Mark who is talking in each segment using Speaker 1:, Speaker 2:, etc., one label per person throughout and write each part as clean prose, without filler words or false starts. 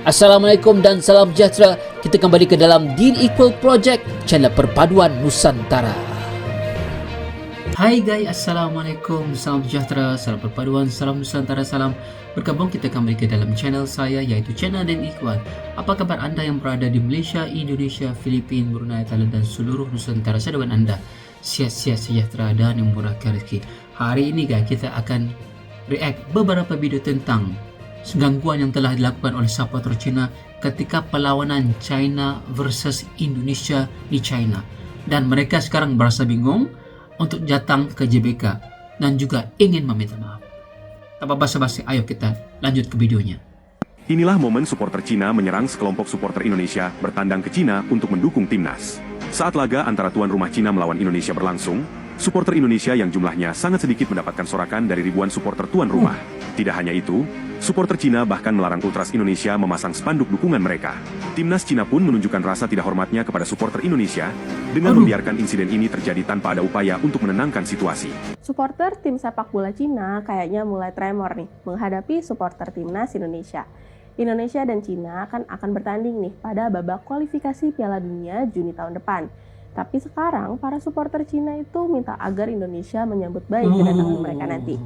Speaker 1: Assalamualaikum dan salam sejahtera. Kita kembali ke dalam Dean Equal Project, channel perpaduan Nusantara. Hai guys, Assalamualaikum, salam sejahtera, salam perpaduan, salam Nusantara, salam bergabung. Kita kembali ke dalam channel saya, yaitu channel Dean Equal. Apa kabar anda yang berada di Malaysia, Indonesia, Filipina, Brunei, Thailand dan seluruh Nusantara? Saya doakan anda sehat-sehat, sejahtera dan memurahkan rezeki. Hari ini guys, kita akan react beberapa video tentang gangguan yang telah dilakukan oleh supporter China ketika perlawanan China versus Indonesia di China, dan mereka sekarang berasa bingung untuk datang ke JBK dan juga ingin meminta maaf. Tanpa basa-basi, ayo kita lanjut ke videonya.
Speaker 2: Inilah momen supporter Cina menyerang sekelompok supporter Indonesia bertandang ke Cina untuk mendukung timnas. Saat laga antara tuan rumah Cina melawan Indonesia berlangsung, supporter Indonesia yang jumlahnya sangat sedikit mendapatkan sorakan dari ribuan supporter tuan rumah. Tidak hanya itu, supporter Cina bahkan melarang ultras Indonesia memasang spanduk dukungan mereka. Timnas Cina pun menunjukkan rasa tidak hormatnya kepada supporter Indonesia dengan membiarkan insiden ini terjadi tanpa ada upaya untuk menenangkan situasi.
Speaker 3: Supporter tim sepak bola Cina kayaknya mulai tremor nih menghadapi supporter timnas Indonesia. Indonesia dan Cina akan bertanding nih pada babak kualifikasi Piala Dunia Juni tahun depan. Tapi sekarang para supporter Cina itu minta agar Indonesia menyambut baik kedatangan mereka nanti.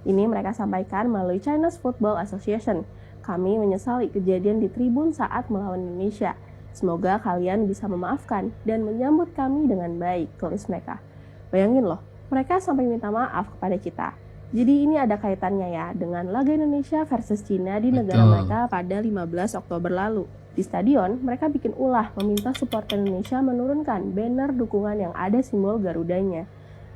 Speaker 3: Ini mereka sampaikan melalui China's Football Association. Kami menyesali kejadian di tribun saat melawan Indonesia. Semoga kalian bisa memaafkan dan menyambut kami dengan baik, tulis mereka. Bayangin loh, mereka sampai minta maaf kepada kita. Jadi ini ada kaitannya ya dengan laga Indonesia versus Cina di negara mereka pada 15 Oktober lalu. Di stadion, mereka bikin ulah meminta supporter Indonesia menurunkan banner dukungan yang ada simbol Garudanya.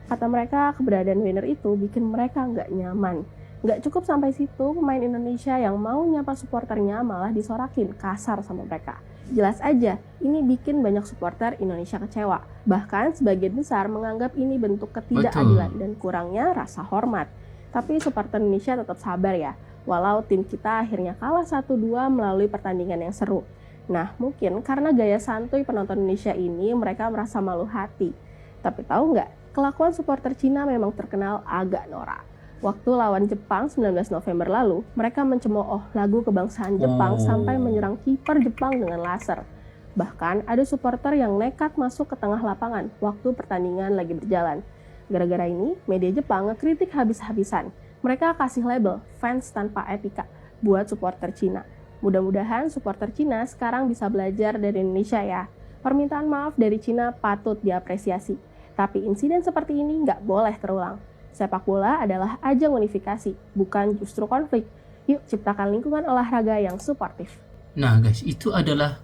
Speaker 3: Kata mereka, keberadaan banner itu bikin mereka nggak nyaman. Nggak cukup sampai situ, pemain Indonesia yang mau nyapa supporternya malah disorakin kasar sama mereka. Jelas aja, ini bikin banyak supporter Indonesia kecewa. Bahkan sebagian besar menganggap ini bentuk ketidakadilan dan kurangnya rasa hormat. Tapi supporter Indonesia tetap sabar ya, walau tim kita akhirnya kalah 1-2 melalui pertandingan yang seru. Nah, mungkin karena gaya santuy penonton Indonesia ini, mereka merasa malu hati. Tapi tahu nggak? Kelakuan supporter Cina memang terkenal agak norak. Waktu lawan Jepang 19 November lalu, mereka mencemooh lagu kebangsaan Jepang sampai menyerang kiper Jepang dengan laser. Bahkan ada supporter yang nekat masuk ke tengah lapangan waktu pertandingan lagi berjalan. Gara-gara ini, media Jepang ngekritik habis-habisan. Mereka kasih label fans tanpa etika buat supporter Cina. Mudah-mudahan supporter Cina sekarang bisa belajar dari Indonesia ya. Permintaan maaf dari Cina patut diapresiasi. Tapi insiden seperti ini nggak boleh terulang. Sepak bola adalah ajang unifikasi, bukan justru konflik. Yuk ciptakan lingkungan olahraga yang suportif.
Speaker 1: Nah guys, itu adalah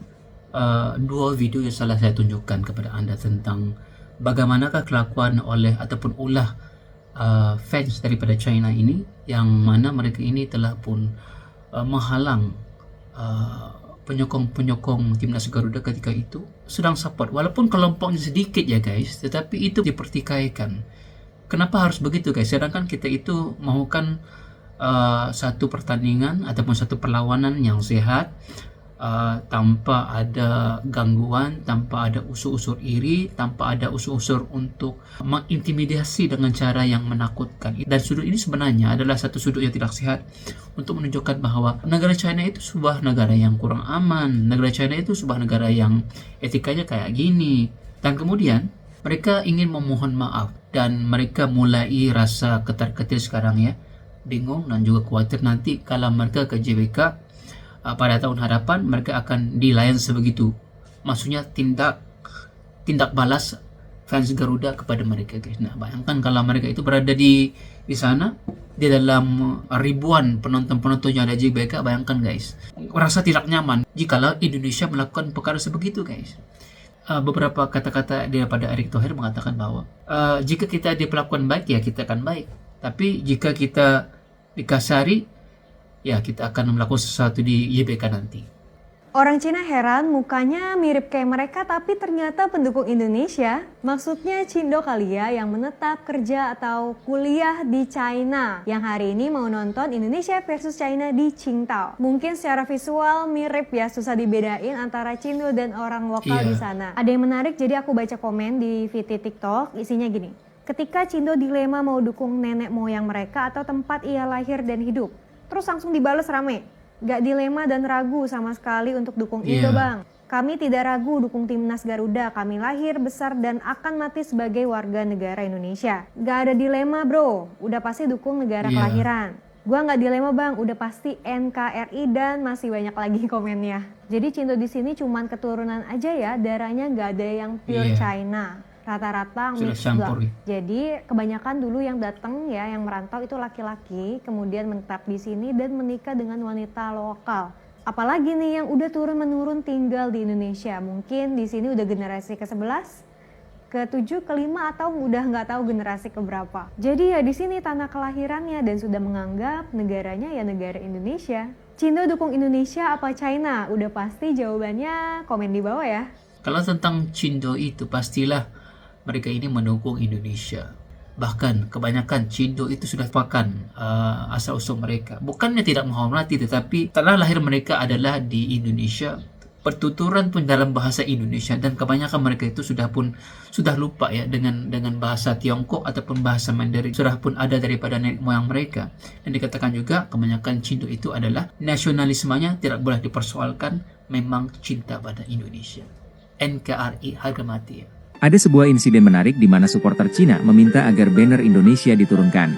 Speaker 1: dua video yang salah saya tunjukkan kepada anda tentang bagaimanakah kelakuan oleh ataupun ulah fans daripada China ini, yang mana mereka ini telah pun menghalang penyokong-penyokong timnas Garuda ketika itu sedang support, walaupun kelompoknya sedikit ya guys, tetapi itu dipertikaikan. Kenapa harus begitu guys? Sedangkan kita itu mahukan satu pertandingan ataupun satu perlawanan yang sehat, tanpa ada gangguan, tanpa ada unsur-unsur iri, tanpa ada unsur-unsur untuk mengintimidasi dengan cara yang menakutkan. Dan sudut ini sebenarnya adalah satu sudut yang tidak sehat untuk menunjukkan bahwa negara China itu sebuah negara yang kurang aman, negara China itu sebuah negara yang etikanya kayak gini. Dan kemudian mereka ingin memohon maaf dan mereka mulai rasa ketar-ketir sekarang ya, bingung dan juga khawatir nanti kalau mereka ke JBK pada tahun hadapan mereka akan dilayan sebegitu. Maksudnya tindak balas fans Garuda kepada mereka guys. Nah, bayangkan kalau mereka itu berada di sana, di dalam ribuan penonton-penonton yang ada di JBK, bayangkan guys, rasa tidak nyaman jikalau Indonesia melakukan perkara sebegitu guys. Beberapa kata-kata daripada Erick Thohir mengatakan bahwa jika kita diperlakukan baik ya kita akan baik, tapi jika kita dikasari ya kita akan melakukan sesuatu di YBK nanti.
Speaker 4: Orang Cina heran mukanya mirip kayak mereka tapi ternyata pendukung Indonesia. Maksudnya Cindo kali ya yang menetap kerja atau kuliah di China. Yang hari ini mau nonton Indonesia versus China di Qingdao. Mungkin secara visual mirip ya, susah dibedain antara Cindo dan orang lokal di sana. Ada yang menarik, jadi aku baca komen di feed TikTok, isinya gini. Ketika Cindo dilema mau dukung nenek moyang mereka atau tempat ia lahir dan hidup. Terus langsung dibales rame. Gak dilema dan ragu sama sekali untuk dukung
Speaker 1: Iya.
Speaker 4: Indo bang. Kami tidak ragu dukung timnas Garuda. Kami lahir, besar, dan akan mati sebagai warga negara Indonesia. Gak ada dilema bro, udah pasti dukung negara
Speaker 1: Iya.
Speaker 4: kelahiran. Gua nggak dilema bang, udah pasti NKRI dan masih banyak lagi komennya. Jadi Cindo di sini cuman keturunan aja ya, darahnya nggak ada yang pure
Speaker 1: Iya.
Speaker 4: China. Rata-rata
Speaker 1: Sudah
Speaker 4: mix
Speaker 1: campur,
Speaker 4: lah. Jadi kebanyakan dulu yang datang ya, yang merantau itu laki-laki, kemudian menetap di sini dan menikah dengan wanita lokal. Apalagi nih yang udah turun-menurun tinggal di Indonesia. Mungkin di sini udah generasi ke-11, ke-7, ke-5 atau udah nggak tahu generasi keberapa. Jadi ya di sini tanah kelahirannya dan sudah menganggap negaranya ya negara Indonesia. Cindo dukung Indonesia apa China? Udah pasti jawabannya komen di bawah ya.
Speaker 1: Kalau tentang Cindo itu pastilah mereka ini mendukung Indonesia. Bahkan kebanyakan Cindo itu sudah pakan asal-usul mereka. Bukannya tidak menghormati, tetapi tanah lahir mereka adalah di Indonesia. Pertuturan pun dalam bahasa Indonesia, dan kebanyakan mereka itu sudah lupa ya dengan bahasa Tiongkok ataupun bahasa Mandarin. Sudah pun ada daripada nenek moyang mereka. Dan dikatakan juga kebanyakan Cindo itu adalah nasionalismenya tidak boleh dipersoalkan, memang cinta pada Indonesia. NKRI harga mati ya.
Speaker 5: Ada sebuah insiden menarik di mana supporter Cina meminta agar banner Indonesia diturunkan.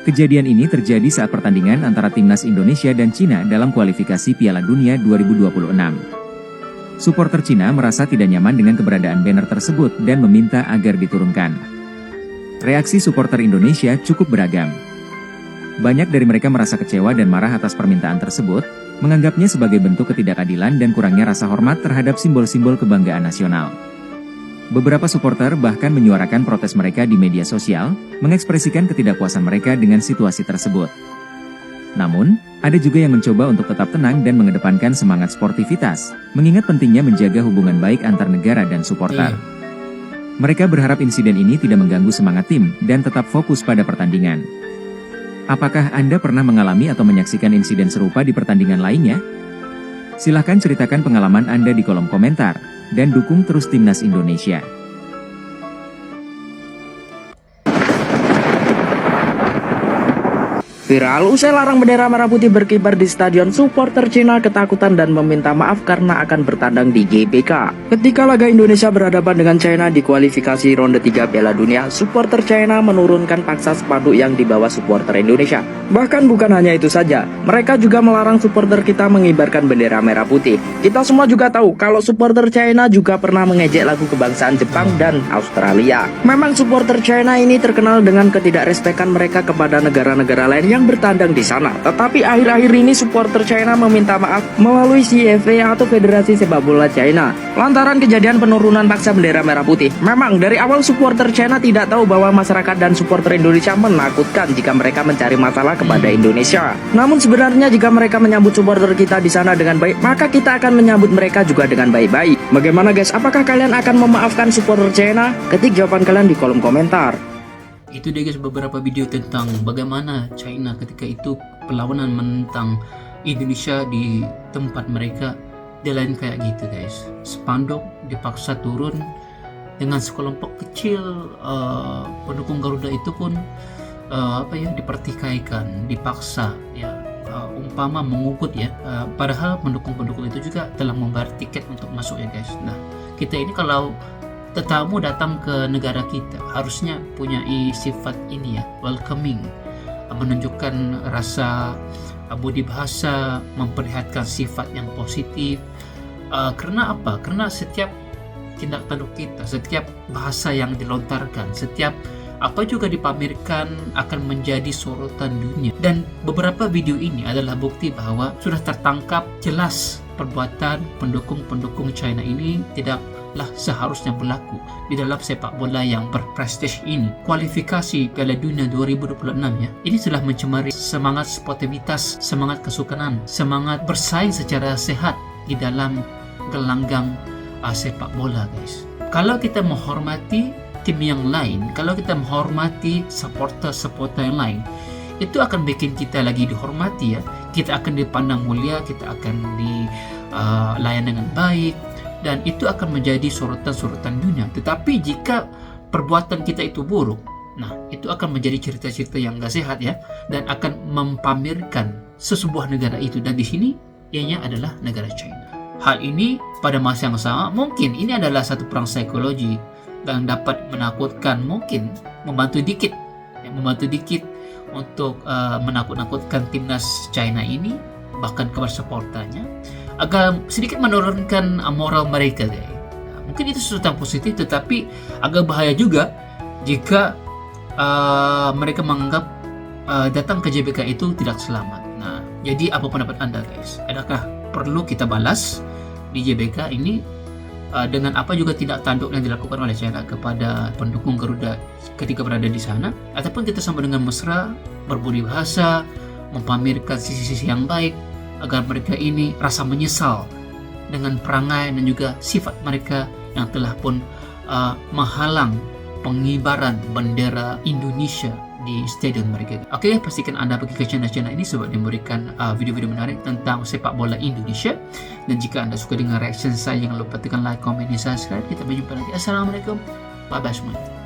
Speaker 5: Kejadian ini terjadi saat pertandingan antara timnas Indonesia dan Cina dalam kualifikasi Piala Dunia 2026. Supporter Cina merasa tidak nyaman dengan keberadaan banner tersebut dan meminta agar diturunkan. Reaksi supporter Indonesia cukup beragam. Banyak dari mereka merasa kecewa dan marah atas permintaan tersebut, menganggapnya sebagai bentuk ketidakadilan dan kurangnya rasa hormat terhadap simbol-simbol kebanggaan nasional. Beberapa supporter bahkan menyuarakan protes mereka di media sosial, mengekspresikan ketidakpuasan mereka dengan situasi tersebut. Namun, ada juga yang mencoba untuk tetap tenang dan mengedepankan semangat sportivitas, mengingat pentingnya menjaga hubungan baik antar negara dan supporter. Mereka berharap insiden ini tidak mengganggu semangat tim dan tetap fokus pada pertandingan. Apakah Anda pernah mengalami atau menyaksikan insiden serupa di pertandingan lainnya? Silahkan ceritakan pengalaman Anda di kolom komentar, dan dukung terus timnas Indonesia.
Speaker 6: Viral usai larang bendera merah putih berkibar di stadion, supporter Cina ketakutan dan meminta maaf karena akan bertandang di GBK. Ketika laga Indonesia berhadapan dengan China di kualifikasi ronde 3 Piala Dunia, supporter China menurunkan paksa spanduk yang dibawa supporter Indonesia. Bahkan bukan hanya itu saja, mereka juga melarang supporter kita mengibarkan bendera merah putih. Kita semua juga tahu kalau supporter China juga pernah mengejek lagu kebangsaan Jepang dan Australia. Memang supporter China ini terkenal dengan ketidakrespekan mereka kepada negara-negara lain yang bertandang di sana. Tetapi akhir-akhir ini supporter China meminta maaf melalui CFA atau Federasi Sepak Bola China lantaran kejadian penurunan paksa bendera merah putih. Memang dari awal supporter China tidak tahu bahwa masyarakat dan supporter Indonesia menakutkan jika mereka mencari masalah kepada Indonesia. Namun sebenarnya jika mereka menyambut supporter kita di sana dengan baik, maka kita akan menyambut mereka juga dengan baik-baik. Bagaimana guys? Apakah kalian akan memaafkan supporter China? Ketik jawaban kalian di kolom komentar.
Speaker 1: Itu dia guys, beberapa video tentang bagaimana China ketika itu perlawanan menentang Indonesia di tempat mereka. Dia lain kayak gitu guys, spanduk dipaksa turun dengan sekelompok kecil pendukung Garuda itu pun dipertikaikan, dipaksa ya, umpama mengugut ya, padahal pendukung-pendukung itu juga telah membayar tiket untuk masuk ya guys. Nah, kita ini kalau tetamu datang ke negara kita harusnya punya sifat ini ya, welcoming, menunjukkan rasa budi bahasa, memperlihatkan sifat yang positif. Karena apa? Karena setiap tindak tanduk kita, setiap bahasa yang dilontarkan, setiap apa juga dipamerkan akan menjadi sorotan dunia. Dan beberapa video ini adalah bukti bahwa sudah tertangkap jelas perbuatan pendukung-pendukung China ini tidaklah seharusnya berlaku di dalam sepak bola yang berprestij ini. Kualifikasi Piala Dunia 2026 ya, ini sudah mencemari semangat sportivitas, semangat kesukaran, semangat bersaing secara sehat di dalam gelanggang sepak bola guys. Kalau kita menghormati tim yang lain, kalau kita menghormati supporter yang lain, itu akan bikin kita lagi dihormati ya. Kita akan dipandang mulia, kita akan dilayan dengan baik, dan itu akan menjadi sorotan-sorotan dunia. Tetapi jika perbuatan kita itu buruk, nah itu akan menjadi cerita-cerita yang gak sehat ya, dan akan mempamerkan sesebuah negara itu, dan di sini ianya adalah negara China. Hal ini pada masa yang sama mungkin ini adalah satu perang psikologi yang dapat menakutkan, mungkin membantu dikit untuk menakut-nakutkan timnas China ini, bahkan kepada supporternya, agar sedikit menurunkan moral mereka guys. Mungkin itu sesuatu yang positif, tetapi agak bahaya juga jika mereka menganggap datang ke JBK itu tidak selamat. Nah, jadi apa pendapat Anda guys? Adakah perlu kita balas di JBK ini dengan apa juga tindak tanduk yang dilakukan oleh China kepada pendukung Garuda ketika berada di sana, ataupun kita sambut dengan mesra, berbudi bahasa, mempamerkan sisi-sisi yang baik agar mereka ini rasa menyesal dengan perangai dan juga sifat mereka yang telah pun menghalang pengibaran bendera Indonesia di stadion mereka. Oke, pastikan Anda pergi ke channel ini sebab dia memberikan video-video menarik tentang sepak bola Indonesia. Dan jika Anda suka dengan reaction saya, jangan lupa tekan like, komen, dan subscribe. Kita berjumpa lagi. Assalamualaikum. Bye-bye semuanya.